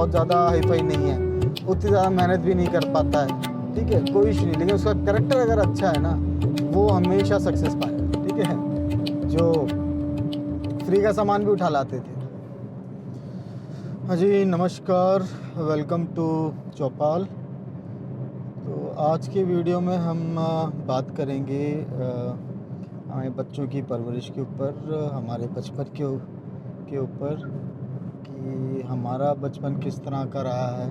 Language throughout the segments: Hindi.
बहुत ज़्यादा हाईफाई नहीं है, उतनी ज़्यादा मेहनत भी नहीं कर पाता है, ठीक है, कोई इशू नहीं, लेकिन उसका कैरेक्टर अगर अच्छा है ना वो हमेशा सक्सेस पाएगा, ठीक है। जो फ्री का सामान भी उठा लाते थे। हाँ जी, नमस्कार, वेलकम टू चौपाल। तो आज के वीडियो में हम बात करेंगे हमारे बच्चों की परवरिश के ऊपर, हमारे बचपन के ऊपर कि हमारा बचपन किस तरह का रहा है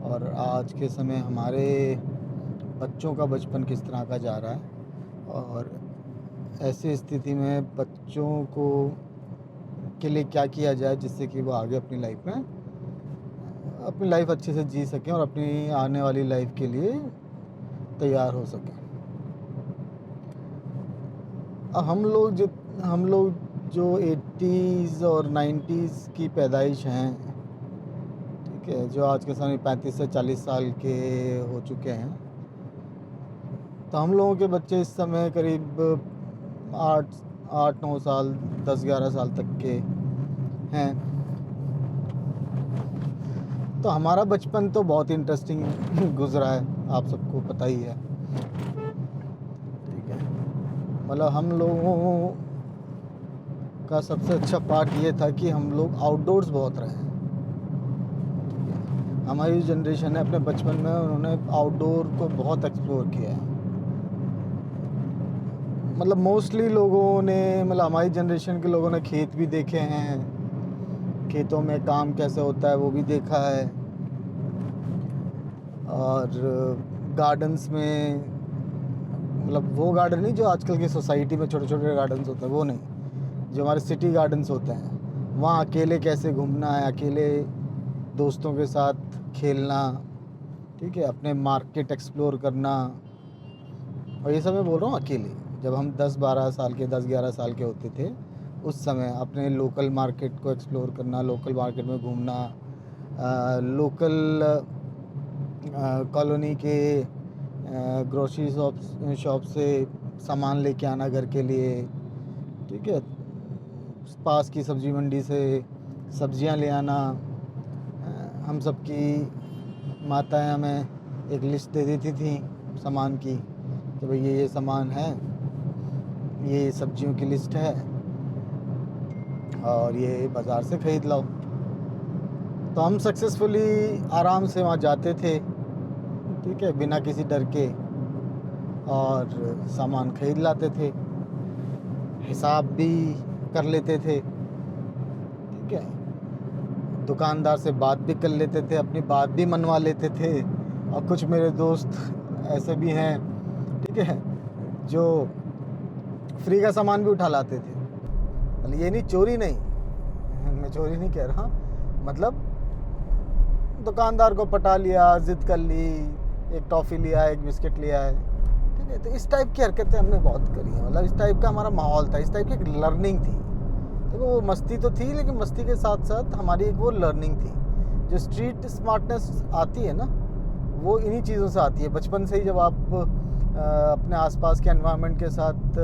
और आज के समय हमारे बच्चों का बचपन किस तरह का जा रहा है, और ऐसी स्थिति में बच्चों को के लिए क्या किया जाए जिससे कि वो आगे अपनी लाइफ अच्छे से जी सकें और अपनी आने वाली लाइफ के लिए तैयार हो सकें। अब हम लोग जो 80s और 90s की पैदाइश हैं, ठीक है, जो आज के समय 35 से 40 साल के हो चुके हैं, तो हम लोगों के बच्चे इस समय करीब 8-9 साल, 10-11 साल तक के हैं। तो हमारा बचपन तो बहुत इंटरेस्टिंग गुजरा है, आप सबको पता ही है, ठीक है। मतलब हम लोगों का सबसे अच्छा पार्ट ये था कि हम लोग आउटडोर्स बहुत रहे हैं, ठीक है। हमारी जनरेशन है अपने बचपन में उन्होंने आउटडोर को बहुत एक्सप्लोर किया है। मतलब मोस्टली लोगों ने, मतलब हमारी जनरेशन के लोगों ने खेत भी देखे हैं, खेतों में काम कैसे होता है वो भी देखा है, और गार्डन्स में, मतलब वो गार्डन नहीं जो आजकल की सोसाइटी में छोटे छोटे गार्डन्स होते हैं, वो नहीं, जो हमारे सिटी गार्डन्स होते हैं, वहाँ अकेले कैसे घूमना है, अकेले दोस्तों के साथ खेलना, ठीक है, अपने मार्केट एक्सप्लोर करना। और ये सब मैं बोल रहा हूँ अकेले, जब हम 10-11 साल के होते थे उस समय अपने लोकल मार्केट को एक्सप्लोर करना, लोकल मार्केट में घूमना, लोकल कॉलोनी के ग्रोसरी शॉप से सामान लेके आना घर के लिए, ठीक है, पास की सब्जी मंडी से सब्जियां ले आना। हम सब की माताएं हमें एक लिस्ट दे देती थी सामान की कि भाई ये सामान है, ये सब्जियों की लिस्ट है और ये बाज़ार से ख़रीद लाओ। तो हम सक्सेसफुली आराम से वहाँ जाते थे, ठीक है, बिना किसी डर के, और सामान ख़रीद लाते थे, हिसाब भी कर लेते थे, ठीक है, दुकानदार से बात भी कर लेते थे, अपनी बात भी मनवा लेते थे। और कुछ मेरे दोस्त ऐसे भी हैं, ठीक है, जो फ्री का सामान भी उठा लाते थे। मतलब ये नहीं, चोरी नहीं, मैं चोरी नहीं कह रहा, मतलब दुकानदार को पटा लिया, ज़िद कर ली, एक टॉफ़ी लिया, एक बिस्किट लिया है, ठीक है। तो इस टाइप की हरकतें हमने बहुत करी हैं, मतलब इस टाइप का हमारा माहौल था, इस टाइप की एक लर्निंग थी। देखो वो मस्ती तो थी, लेकिन मस्ती के साथ साथ हमारी एक वो लर्निंग थी। जो स्ट्रीट स्मार्टनेस आती है ना, वो इन्हीं चीज़ों से आती है। बचपन से ही जब आप अपने आसपास के एनवायरनमेंट के साथ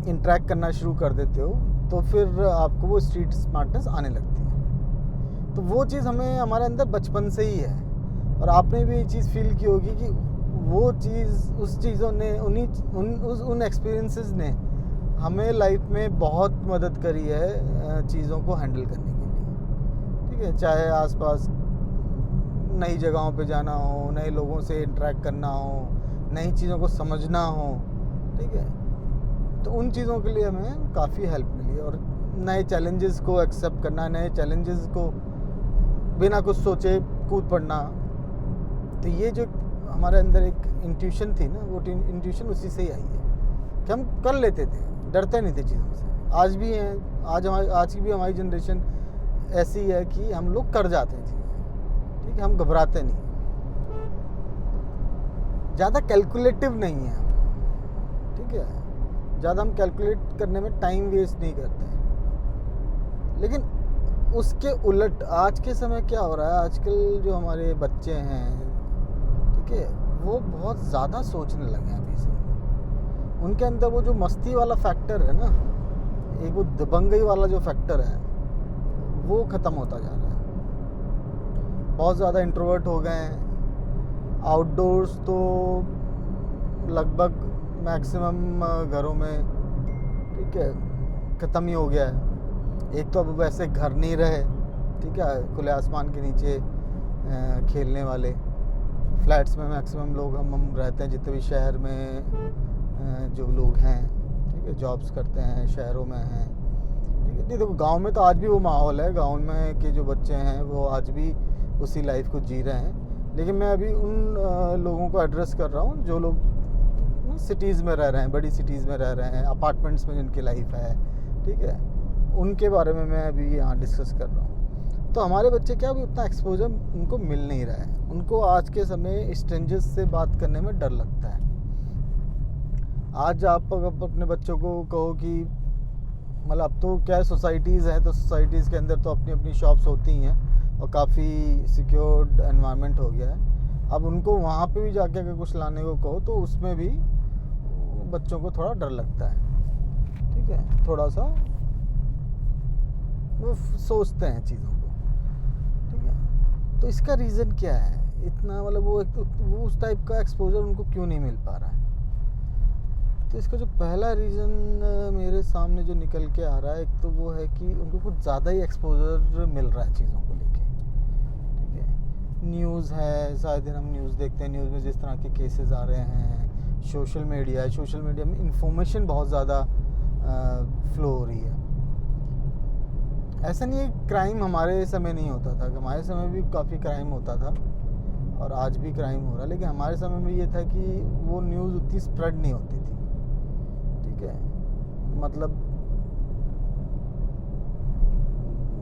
इंटरेक्ट करना शुरू कर देते हो तो फिर आपको वो स्ट्रीट स्मार्टनेस आने लगती है। तो वो चीज़ हमें हमारे अंदर बचपन से ही है, और आपने भी ये चीज़ फील की होगी कि वो चीज़, उस चीज़ों ने, उन एक्सपीरियंसेस ने हमें लाइफ में बहुत मदद करी है चीज़ों को हैंडल करने के लिए, ठीक है। चाहे आसपास नई जगहों पे जाना हो, नए लोगों से इंटरेक्ट करना हो, नई चीज़ों को समझना हो, ठीक है, तो उन चीज़ों के लिए हमें काफ़ी हेल्प मिली। और नए चैलेंजेस को एक्सेप्ट करना, नए चैलेंजेस को बिना कुछ सोचे कूद पड़ना, तो ये जो हमारे अंदर एक इंट्यूशन थी ना, वो इंट्यूशन उसी से ही आई है कि हम कर लेते थे, डरते नहीं थे चीज़ों से। आज भी हैं, आज की भी हमारी जनरेशन ऐसी है कि हम लोग कर जाते हैं चीज़ें, ठीक है, हम घबराते नहीं, ज़्यादा कैलकुलेटिव नहीं है, ठीक है, ज़्यादा हम कैलकुलेट करने में टाइम वेस्ट नहीं करते हैं। लेकिन उसके उलट आज के समय क्या हो रहा है, आजकल जो हमारे बच्चे हैं, ठीक है, वो बहुत ज़्यादा सोचने लगे हैं अभी से। उनके अंदर वो जो मस्ती वाला फैक्टर है ना, एक वो दबंगई वाला जो फैक्टर है, वो ख़त्म होता जा रहा है। बहुत ज़्यादा इंट्रोवर्ट हो गए हैं। आउटडोर्स तो लगभग मैक्सिमम घरों में, ठीक है, ख़त्म ही हो गया है। एक तो अब वैसे घर नहीं रहे, ठीक है, खुले आसमान के नीचे खेलने वाले। फ्लैट्स में मैक्सिमम लोग हम रहते हैं, जितने भी शहर में जो लोग हैं, ठीक है, जॉब्स करते हैं, शहरों में हैं, ठीक है। नहीं देखो, गांव में तो आज भी वो माहौल है, गांव में के जो बच्चे हैं वो आज भी उसी लाइफ को जी रहे हैं। लेकिन मैं अभी उन लोगों को एड्रेस कर रहा हूँ जो लोग सिटीज़ में रह रहे हैं, बड़ी सिटीज़ में रह रहे हैं, अपार्टमेंट्स में जिनकी लाइफ है, ठीक है, उनके बारे में मैं अभी यहाँ डिस्कस कर रहा हूँ। तो हमारे बच्चे क्या, अभी उतना एक्सपोजर उनको मिल नहीं रहा है। उनको आज के समय स्ट्रेंजर्स से बात करने में डर लगता है। आज आप अगर अपने बच्चों को कहो कि मतलब अब तो क्या सोसाइटीज़ हैं, तो सोसाइटीज़ के अंदर तो अपनी अपनी शॉप्स होती हैं और काफ़ी सिक्योर्ड एनवायरनमेंट हो गया है। अब उनको वहाँ पे भी जाके अगर कुछ लाने को कहो तो उसमें भी बच्चों को थोड़ा डर लगता है, ठीक है, थोड़ा सा वो सोचते हैं चीज़ों को, ठीक है। तो इसका रीज़न क्या है? इतना मतलब वो उस टाइप का एक्सपोजर उनको क्यों नहीं मिल पा रहा है? तो इसका जो पहला रीज़न मेरे सामने जो निकल के आ रहा है, एक तो वो है कि उनको कुछ ज़्यादा ही एक्सपोजर मिल रहा है चीज़ों को लेके, ठीक है। न्यूज़ है, सारे दिन हम न्यूज़ देखते हैं, न्यूज़ में जिस तरह के केसेस आ रहे हैं, सोशल मीडिया है, सोशल मीडिया में इंफॉर्मेशन बहुत ज़्यादा फ्लो हो रही है। ऐसा नहीं है क्राइम हमारे समय नहीं होता था, हमारे समय भी काफ़ी क्राइम होता था और आज भी क्राइम हो रहा है, लेकिन हमारे समय में ये था कि वो न्यूज़ उतनी स्प्रेड नहीं होती थी, ठीक है। मतलब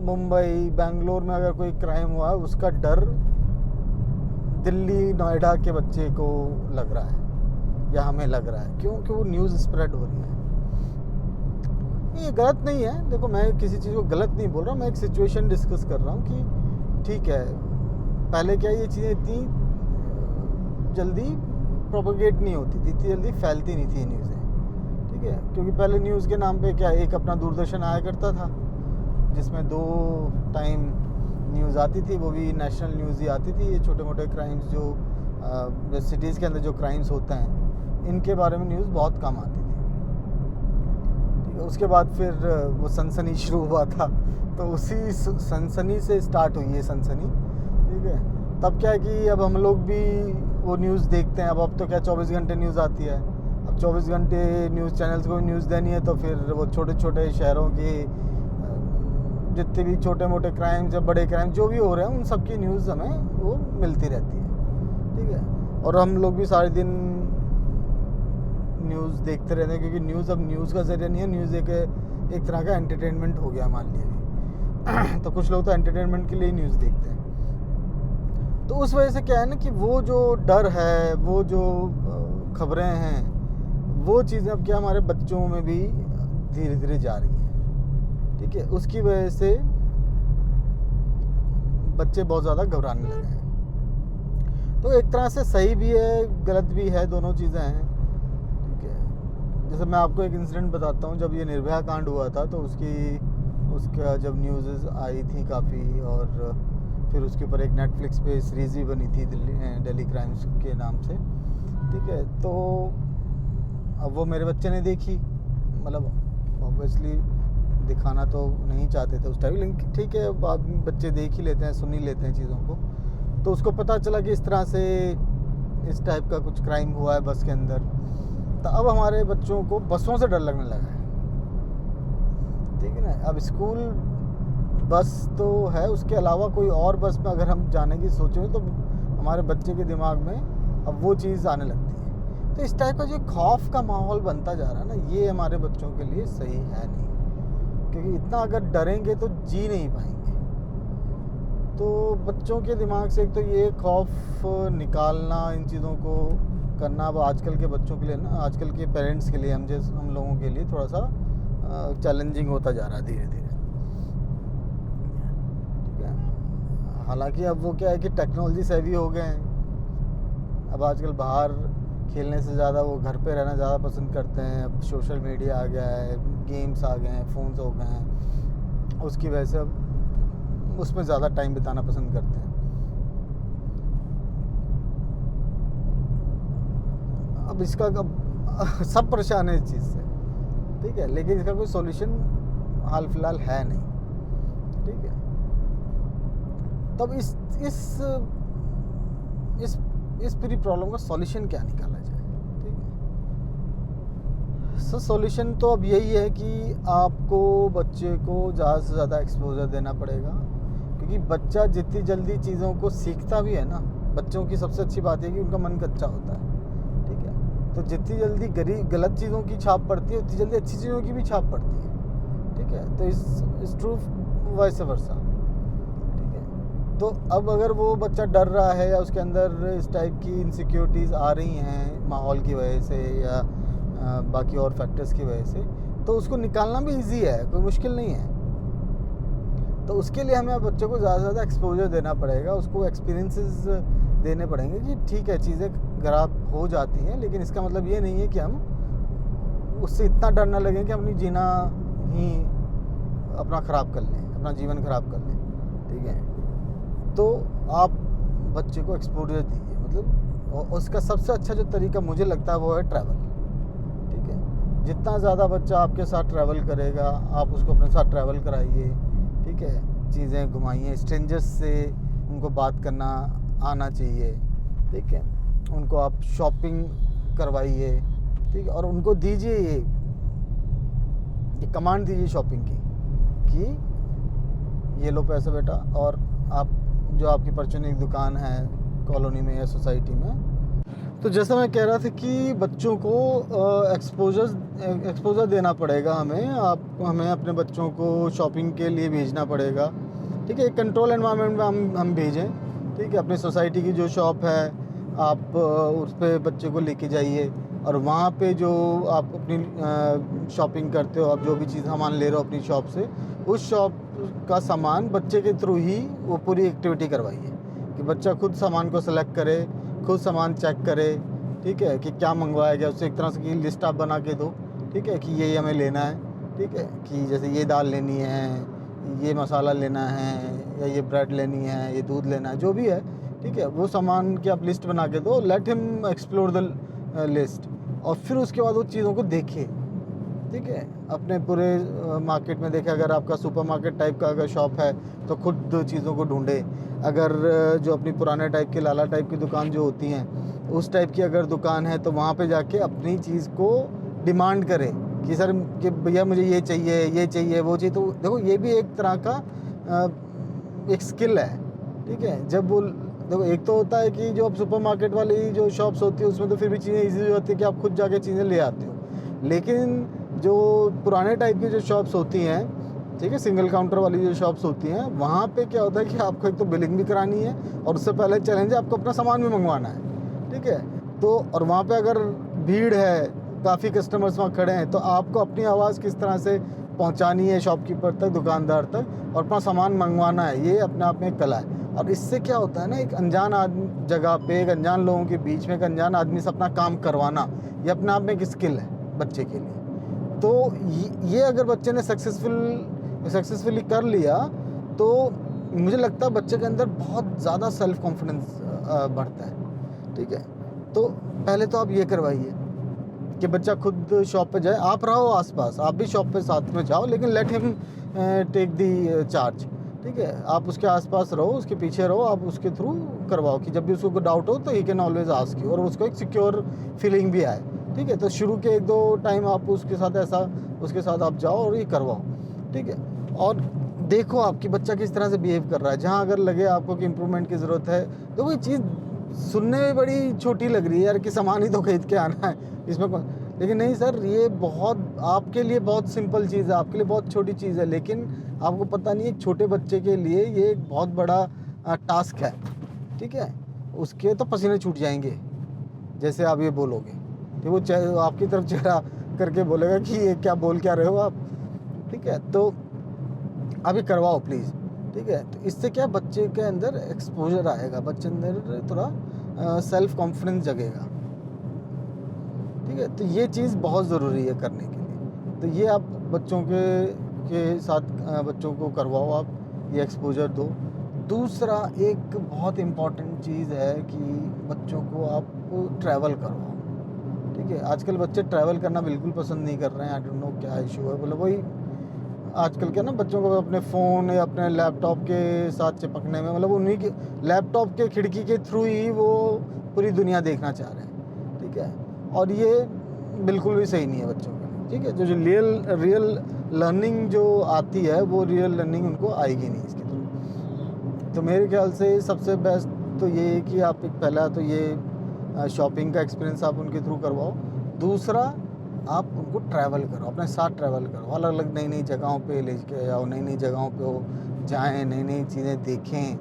मुंबई, बेंगलोर में अगर कोई क्राइम हुआ है, उसका डर दिल्ली, नोएडा के बच्चे को लग रहा है या हमें लग रहा है, क्योंकि वो न्यूज़ स्प्रेड हो रही है। ये गलत नहीं है, देखो मैं किसी चीज़ को गलत नहीं बोल रहा, मैं एक सिचुएशन डिस्कस कर रहा हूँ कि ठीक है, पहले क्या ये चीज़ें इतनी जल्दी प्रोपेगेट नहीं होती थी, इतनी जल्दी फैलती नहीं थी न्यूज़ें, ठीक है। क्योंकि पहले न्यूज़ के नाम पे क्या, एक अपना दूरदर्शन आया करता था जिसमें 2 टाइम न्यूज़ आती थी, वो भी नेशनल न्यूज़ ही आती थी। ये छोटे मोटे क्राइम्स जो सिटीज़ के अंदर जो क्राइम्स होते हैं, इनके बारे में न्यूज़ बहुत कम आती थी। उसके बाद फिर वो सनसनी शुरू हुआ था, तो उसी सनसनी से स्टार्ट हुई है सनसनी, ठीक है। तब क्या है कि अब हम लोग भी वो न्यूज़ देखते हैं। अब तो क्या 24 घंटे न्यूज़ आती है। अब 24 घंटे न्यूज़ चैनल्स को न्यूज़ देनी है, तो फिर वो छोटे छोटे शहरों की जितने भी छोटे मोटे क्राइम्स या बड़े क्राइम जो भी हो रहे हैं, उन सब की न्यूज़ हमें वो मिलती रहती है, ठीक है। और हम लोग भी सारे दिन न्यूज़ देखते रहते हैं, क्योंकि न्यूज़ अब न्यूज़ का ज़रिया नहीं है, न्यूज़ एक तरह का एंटरटेनमेंट हो गया मान लिया। तो कुछ लोग तो एंटरटेनमेंट के लिए न्यूज़ देखते हैं। तो उस वजह से क्या है ना कि वो जो डर है, वो जो खबरें हैं, वो चीज़ें अब क्या हमारे बच्चों में भी धीरे धीरे जा रही हैं, ठीक है। उसकी वजह से बच्चे बहुत ज़्यादा घबराने लगे हैं। तो एक तरह से सही भी है, गलत भी है, दोनों चीज़ें हैं, ठीक है। जैसे मैं आपको एक इंसिडेंट बताता हूँ। जब ये निर्भया कांड हुआ था, तो उसका जब न्यूज़ आई थी काफ़ी, और फिर उसके ऊपर एक नेटफ्लिक्स पे सीरीज़ भी बनी थी दिल्ली क्राइम्स के नाम से, ठीक है। तो अब वो मेरे बच्चे ने देखी, मतलब ऑब्वियसली दिखाना तो नहीं चाहते थे उस टाइम, लेकिन ठीक है, बाद में बच्चे देख ही लेते हैं, सुन ही लेते हैं चीज़ों को। तो उसको पता चला कि इस तरह से इस टाइप का कुछ क्राइम हुआ है बस के अंदर। तो अब हमारे बच्चों को बसों से डर लगने लगा है, ठीक है ना। अब स्कूल बस तो है, उसके अलावा कोई और बस में अगर हम जाने की सोचें, तो हमारे बच्चे के दिमाग में अब वो चीज़ आने लगती है। तो इस टाइप का जो खौफ का माहौल बनता जा रहा है ना, ये हमारे बच्चों के लिए सही है नहीं, क्योंकि इतना अगर डरेंगे तो जी नहीं पाएंगे। तो बच्चों के दिमाग से एक तो ये खौफ निकालना, इन चीज़ों को करना अब आजकल के बच्चों के लिए ना, आजकल के पेरेंट्स के लिए, हम लोगों के लिए थोड़ा सा चैलेंजिंग होता जा रहा है धीरे धीरे, ठीक है। हालांकि अब वो क्या है कि टेक्नोलॉजी सेवी हो गए हैं। अब आजकल बाहर खेलने से ज़्यादा वो घर पे रहना ज़्यादा पसंद करते हैं। अब सोशल मीडिया आ गया है, गेम्स आ गए हैं, फ़ोन्स हो गए हैं, उसकी वजह से अब उसमें ज़्यादा टाइम बिताना पसंद करते हैं। अब इसका सब परेशान है इस चीज़ से, ठीक है, लेकिन इसका कोई सॉल्यूशन हाल फिलहाल है नहीं, ठीक है। तब इस पूरी प्रॉब्लम का सॉल्यूशन क्या निकाला जाए, ठीक है। सो सॉल्यूशन तो अब यही है कि आपको बच्चे को ज़्यादा से ज़्यादा एक्सपोजर देना पड़ेगा, क्योंकि बच्चा जितनी जल्दी चीज़ों को सीखता भी है ना, बच्चों की सबसे अच्छी बात है कि उनका मन कच्चा होता है, ठीक है। तो जितनी जल्दी गलत चीज़ों की छाप पड़ती है, उतनी जल्दी अच्छी चीज़ों की भी छाप पड़ती है, ठीक है। तो इस ट्रू वाइस वर्सा, ठीक है। तो अब अगर वो बच्चा डर रहा है या उसके अंदर इस टाइप की इनसिक्योरिटीज़ आ रही हैं माहौल की वजह से या बाकी और फैक्टर्स की वजह से, तो उसको निकालना भी इजी है, कोई मुश्किल नहीं है। तो उसके लिए हमें बच्चों को ज़्यादा से ज़्यादा एक्सपोजर देना पड़ेगा, उसको एक्सपीरियंसेस देने पड़ेंगे कि ठीक है चीज़ें खराब हो जाती हैं, लेकिन इसका मतलब ये नहीं है कि हम उससे इतना डर ना लगे कि अपनी जीना ही अपना ख़राब कर लें, अपना जीवन ख़राब कर लें, ठीक है। तो आप बच्चे को एक्सपोजर दीजिए, मतलब उसका सबसे अच्छा जो तरीका मुझे लगता है वो है ट्रैवल, ठीक है। जितना ज़्यादा बच्चा आपके साथ ट्रैवल करेगा, आप उसको अपने साथ ट्रैवल कराइए, ठीक है, चीज़ें घुमाइए, स्ट्रेंजर्स से उनको बात करना आना चाहिए, ठीक है। उनको आप शॉपिंग करवाइए, ठीक है, और उनको दीजिए ये कमांड दीजिए शॉपिंग की कि ये लो पैसे बेटा, और आप जो आपकी परचून की दुकान है कॉलोनी में या सोसाइटी में। तो जैसा मैं कह रहा था कि बच्चों को एक्सपोजर देना पड़ेगा हमें अपने बच्चों को शॉपिंग के लिए भेजना पड़ेगा, ठीक है। एक कंट्रोल एनवायरनमेंट में हम भेजें, ठीक है। अपनी सोसाइटी की जो शॉप है आप उस पर बच्चे को लेके जाइए, और वहाँ पे जो आप अपनी शॉपिंग करते हो, आप जो भी चीज़ सामान ले रहे हो अपनी शॉप से, उस शॉप का सामान बच्चे के थ्रू ही वो पूरी एक्टिविटी करवाइए, कि बच्चा खुद सामान को सेलेक्ट करे, खुद सामान चेक करे, ठीक है, कि क्या मंगवाया गया, उससे एक तरह से की लिस्ट आप बना के दो, ठीक है, कि ये हमें लेना है, ठीक है, कि जैसे ये दाल लेनी है, ये मसाला लेना है, या ये ब्रेड लेनी है, ये दूध लेना है, जो भी है, ठीक है, वो सामान की आप लिस्ट बना के दो, let him explore the list, और फिर उसके बाद वो चीज़ों को देखे, ठीक है, अपने पूरे मार्केट में देखे। अगर आपका सुपरमार्केट टाइप का अगर शॉप है तो खुद चीज़ों को ढूंढे, अगर जो अपनी पुराने टाइप की लाला टाइप की दुकान जो होती हैं उस टाइप की अगर दुकान है तो वहाँ पे जाके अपनी चीज़ को डिमांड करे कि सर कि भैया मुझे ये चाहिए वो चाहिए। तो देखो ये भी एक तरह का एक स्किल है, ठीक है। जब वो देखो, एक तो होता है कि जो अब सुपरमार्केट वाली जो शॉप्स होती है उसमें तो फिर भी चीज़ें ईजी हो जाती है कि आप खुद जाके चीज़ें ले आते हो, लेकिन जो पुराने टाइप की जो शॉप्स होती हैं, ठीक है, सिंगल काउंटर वाली जो शॉप्स होती हैं, वहाँ पे क्या होता है कि आपको एक तो बिलिंग भी करानी है, और उससे पहले चैलेंज है आपको अपना सामान भी मंगवाना है, ठीक है। तो और वहाँ पे अगर भीड़ है, काफ़ी कस्टमर्स वहाँ खड़े हैं, तो आपको अपनी आवाज़ किस तरह से पहुँचानी है शॉपकीपर तक, दुकानदार तक, और अपना सामान मंगवाना है, ये अपने आप में एक कला है। और इससे क्या होता है ना, एक अनजान जगह पे, एक अनजान लोगों के बीच में एक अनजान आदमी से अपना काम करवाना, ये अपने आप में एक स्किल है बच्चे के लिए। तो ये अगर बच्चे ने सक्सेसफुली कर लिया तो मुझे लगता है बच्चे के अंदर बहुत ज़्यादा सेल्फ कॉन्फिडेंस बढ़ता है, ठीक है। तो पहले तो आप ये करवाइए कि बच्चा खुद शॉप पे जाए, आप रहो आसपास, आप भी शॉप पे साथ में जाओ, लेकिन let him take the charge, ठीक है। आप उसके आसपास रहो, उसके पीछे रहो, आप उसके थ्रू करवाओ कि जब भी उसको डाउट हो तो he can always ask you, और उसको एक सिक्योर फीलिंग भी आए, ठीक है। तो शुरू के 1-2 टाइम आप उसके साथ आप जाओ और ये करवाओ, ठीक है। और देखो आपकी बच्चा किस तरह से बिहेव कर रहा है। जहाँ अगर लगे आपको कि इम्प्रूवमेंट की ज़रूरत है, तो वो चीज़ सुनने में बड़ी छोटी लग रही है यार, कि सामान ही तो खरीद के आना है इसमें कौन, लेकिन नहीं सर, ये बहुत आपके लिए बहुत सिंपल चीज़ है, आपके लिए बहुत छोटी चीज़ है, लेकिन आपको पता नहीं एक छोटे बच्चे के लिए ये एक बहुत बड़ा टास्क है, ठीक है। उसके तो पसीने छूट जाएंगे जैसे आप ये बोलोगे, कि वो आपकी तरफ चेहरा करके बोलेगा कि ये क्या बोल क्या रहे हो आप, ठीक है। तो आप ये करवाओ प्लीज़, ठीक है। तो इससे क्या बच्चे के अंदर एक्सपोजर आएगा, बच्चे अंदर थोड़ा सेल्फ कॉन्फिडेंस जगेगा, ठीक है। तो ये चीज़ बहुत ज़रूरी है करने के लिए। तो ये आप बच्चों के साथ बच्चों को करवाओ, आप ये एक्सपोजर दो। दूसरा एक बहुत इम्पॉर्टेंट चीज़ है कि बच्चों को आप ट्रैवल करवाओ, ठीक है। आजकल बच्चे ट्रैवल करना बिल्कुल पसंद नहीं कर रहे हैं, आई डोंट नो क्या इशू है। मतलब वही आजकल क्या ना, बच्चों को अपने फ़ोन या अपने लैपटॉप के साथ चिपकने में, मतलब उन्हीं के लैपटॉप के खिड़की के थ्रू ही वो पूरी दुनिया देखना चाह रहे हैं, ठीक है। और ये बिल्कुल भी सही नहीं है बच्चों के लिए, ठीक है। जो रियल लर्निंग जो आती है, वो रियल लर्निंग उनको आएगी नहीं इसके थ्रू। तो मेरे ख्याल से सबसे बेस्ट तो ये है कि आप पहला तो ये शॉपिंग का एक्सपीरियंस आप उनके थ्रू करवाओ। दूसरा, आप उनको ट्रैवल करो, अपने साथ ट्रैवल करो, अलग अलग नई जगहों पे ले के जाओ, नई जगहों पे वो जाएँ, नई चीज़ें देखें,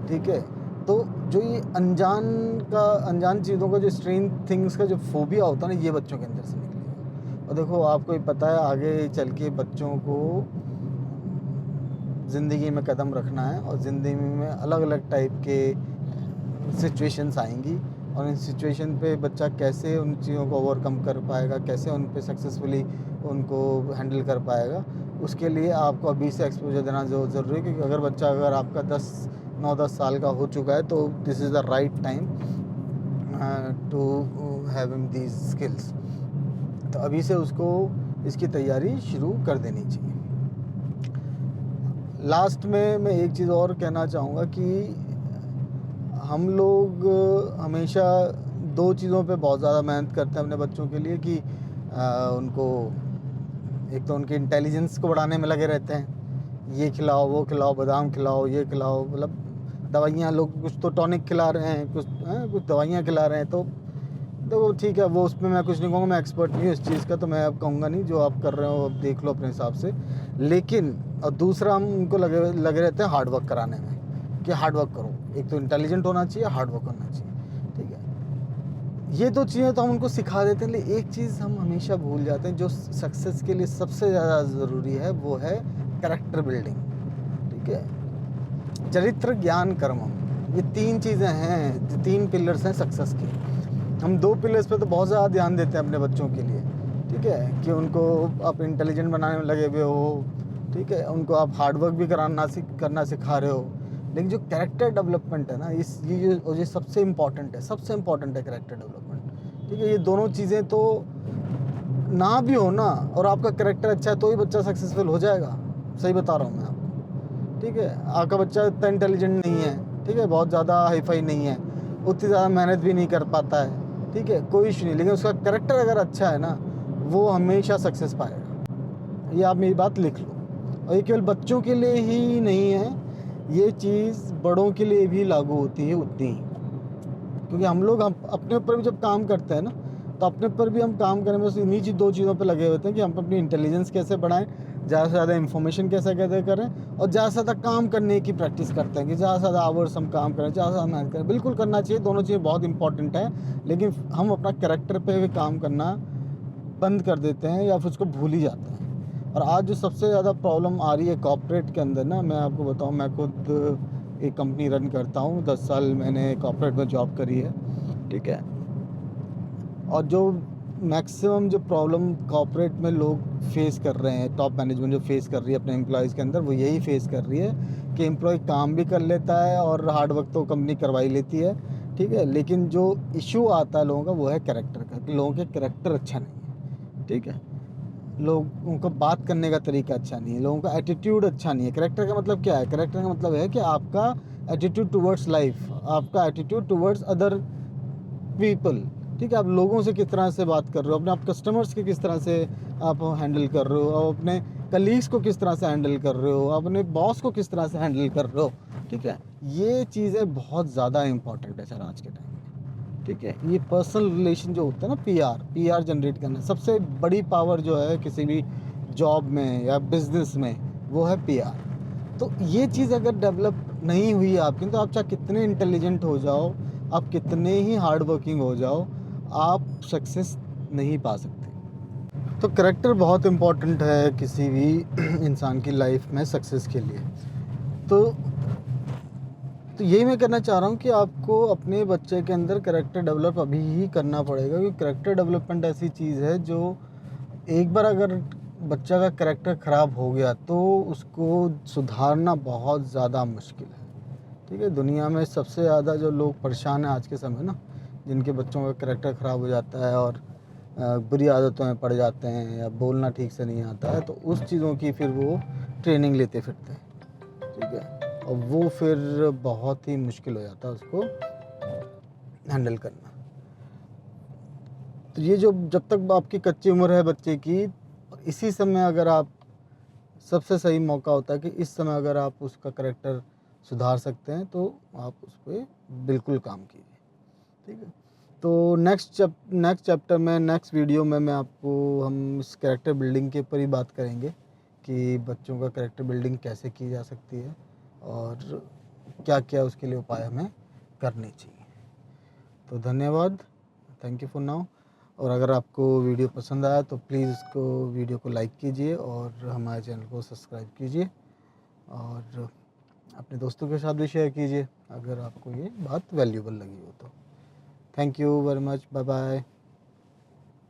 ठीक है। तो जो ये अनजान चीज़ों का जो स्ट्रेंज थिंग्स का जो फोबिया होता है ना, ये बच्चों के अंदर से निकलेगा। और देखो, आपको ही पता है आगे चल के बच्चों को ज़िंदगी में कदम रखना है, और ज़िंदगी में अलग अलग टाइप के सिचुएशंस आएंगी, और इन सिचुएशन पे बच्चा कैसे उन चीज़ों को ओवरकम कर पाएगा, कैसे उन पे सक्सेसफुली उनको हैंडल कर पाएगा, उसके लिए आपको अभी से एक्सपोजर देना ज़रूरी है। क्योंकि अगर आपका 9-10 साल का हो चुका है, तो this is the right time to having these skills. तो अभी से उसको इसकी तैयारी शुरू कर देनी चाहिए। लास्ट में मैं एक चीज़ और कहना चाहूँगा कि हम लोग हमेशा 2 चीज़ों पे बहुत ज़्यादा मेहनत करते हैं अपने बच्चों के लिए, कि उनको एक तो उनके इंटेलिजेंस को बढ़ाने में लगे रहते हैं, ये खिलाओ, वो खिलाओ, बादाम खिलाओ, ये खिलाओ, मतलब दवाइयाँ, लोग कुछ तो टॉनिक खिला रहे हैं, कुछ दवाइयाँ खिला रहे हैं। तो देखो ठीक है, वो उसमें मैं कुछ नहीं कहूँगा, मैं एक्सपर्ट नहीं हूँ इस चीज़ का, तो मैं अब कहूँगा नहीं, जो आप कर रहे हो अब देख लो अपने हिसाब से। लेकिन और दूसरा, हम उनको लगे रहते हैं हार्ड वर्क कराने में, कि हार्ड वर्क करो। एक तो इंटेलिजेंट होना चाहिए, हार्ड वर्क करना चाहिए, ठीक है। ये 2 चीज़ें तो हम उनको सिखा देते हैं, लेकिन एक चीज़ हम हमेशा भूल जाते हैं, जो सक्सेस के लिए सबसे ज़्यादा ज़रूरी है, वो है कैरेक्टर बिल्डिंग, ठीक है। चरित्र, ज्ञान, कर्म, ये 3 चीज़ें हैं, 3 पिलर्स हैं सक्सेस के। हम 2 पिलर्स पे तो बहुत ज़्यादा ध्यान देते हैं अपने बच्चों के लिए, ठीक है, कि उनको आप इंटेलिजेंट बनाने में लगे हुए हो, ठीक है, उनको आप हार्ड वर्क भी करना सिखा रहे हो। लेकिन जो कैरेक्टर डेवलपमेंट है ना, ये सबसे इम्पॉर्टेंट है कैरेक्टर डेवलपमेंट, ठीक है। ये दोनों चीज़ें तो ना भी हो ना, और आपका कैरेक्टर अच्छा है, तो ही बच्चा सक्सेसफुल हो जाएगा। सही बता रहा हूँ मैं आपको, ठीक है। आपका बच्चा इतना इंटेलिजेंट नहीं है, ठीक है, बहुत ज़्यादा हाईफाई नहीं है, उतनी ज़्यादा मेहनत भी नहीं कर पाता है, ठीक है, कोई इशू नहीं, लेकिन उसका कैरेक्टर अगर अच्छा है ना, वो हमेशा सक्सेस पाएगा। ये आप मेरी बात लिख लो। और ये केवल बच्चों के लिए ही नहीं है, ये चीज़ बड़ों के लिए भी लागू होती है उतनी ही। क्योंकि हम अपने ऊपर भी जब काम करते हैं ना, तो अपने ऊपर भी हम काम करने में इन्हीं 2 चीज़ों पे लगे होते हैं, कि हम अपनी इंटेलिजेंस कैसे बढ़ाएं, ज़्यादा से ज़्यादा इन्फॉर्मेशन कैसे करें, और ज़्यादा से ज़्यादा काम करने की प्रैक्टिस करते हैं, कि ज़्यादा से ज़्यादा आवर्स हम काम करें, ज़्यादा से ज़्यादा मेहनत करें। बिल्कुल करना चाहिए, दोनों चीज़ें बहुत इंपॉर्टेंट है, लेकिन हम अपना कैरेक्टर पे भी काम करना बंद कर देते हैं, या फिर उसको भूल ही जाते हैं। और आज जो सबसे ज़्यादा प्रॉब्लम आ रही है कॉर्पोरेट के अंदर ना, मैं आपको बताऊं, मैं खुद एक कंपनी रन करता हूं, 10 साल मैंने कॉर्पोरेट में जॉब करी है, ठीक है। और जो मैक्सिमम जो प्रॉब्लम कॉर्पोरेट में लोग फेस कर रहे हैं, टॉप मैनेजमेंट जो फेस कर रही है अपने एम्प्लॉयज़ के अंदर, वो यही फेस कर रही है कि एम्प्लॉय काम भी कर लेता है और हार्ड वर्क तो कंपनी करवाई लेती है, ठीक है। लेकिन जो इशू आता है लोगों का, वो है कैरेक्टर का, कि लोगों के कैरेक्टर अच्छा नहीं है, ठीक है। लोगों का बात करने का तरीका अच्छा नहीं है, लोगों का एटीट्यूड अच्छा नहीं है। कैरेक्टर का मतलब क्या है? कैरेक्टर का मतलब है कि आपका एटीट्यूड टुवर्ड्स लाइफ, आपका एटीट्यूड टुवर्ड्स अदर पीपल, ठीक है। आप लोगों से किस तरह से बात कर रहे हो, अपने आप कस्टमर्स के किस तरह से आप हैंडल कर रहे हो, और अपने कलीग्स को किस तरह से हैंडल कर रहे हो, अपने बॉस को किस तरह से हैंडल कर रहे हो, ठीक है। ये चीज़ें बहुत ज़्यादा इंपॉर्टेंट है सर आज के टाइम में, ठीक है। ये पर्सनल रिलेशन जो होता है ना, पीआर जनरेट करना, सबसे बड़ी पावर जो है किसी भी जॉब में या बिजनेस में, वो है पीआर। तो ये चीज़ अगर डेवलप नहीं हुई आपकी, तो आप चाहे कितने इंटेलिजेंट हो जाओ, आप कितने ही हार्ड वर्किंग हो जाओ, आप सक्सेस नहीं पा सकते। तो कैरेक्टर बहुत इम्पॉर्टेंट है किसी भी इंसान की लाइफ में सक्सेस के लिए। तो यही मैं कहना चाह रहा हूँ कि आपको अपने बच्चे के अंदर कैरेक्टर डेवलप अभी ही करना पड़ेगा, क्योंकि कैरेक्टर डेवलपमेंट ऐसी चीज़ है जो एक बार अगर बच्चा का कैरेक्टर ख़राब हो गया, तो उसको सुधारना बहुत ज़्यादा मुश्किल है, ठीक है। दुनिया में सबसे ज़्यादा जो लोग परेशान हैं आज के समय ना, जिनके बच्चों का कैरेक्टर ख़राब हो जाता है और बुरी आदतों में पड़ जाते हैं या बोलना ठीक से नहीं आता है, तो उस चीज़ों की फिर वो ट्रेनिंग लेते फिरते हैं, ठीक है। और वो फिर बहुत ही मुश्किल हो जाता है उसको हैंडल करना। तो ये जो जब तक आपकी कच्ची उम्र है बच्चे की, इसी समय अगर आप, सबसे सही मौका होता है कि इस समय अगर आप उसका करैक्टर सुधार सकते हैं तो आप उस पर बिल्कुल काम कीजिए, ठीक है। तो नेक्स्ट चैप्टर में, नेक्स्ट वीडियो में मैं आपको, हम इस कैरेक्टर बिल्डिंग के ऊपर ही बात करेंगे कि बच्चों का कैरेक्टर बिल्डिंग कैसे की जा सकती है और क्या क्या उसके लिए उपाय हमें करने चाहिए। तो धन्यवाद, थैंक यू फॉर नाउ। और अगर आपको वीडियो पसंद आया तो प्लीज़ इसको, वीडियो को लाइक कीजिए और हमारे चैनल को सब्सक्राइब कीजिए और अपने दोस्तों के साथ भी शेयर कीजिए अगर आपको ये बात वैल्यूबल लगी हो तो। Thank you very much, bye bye.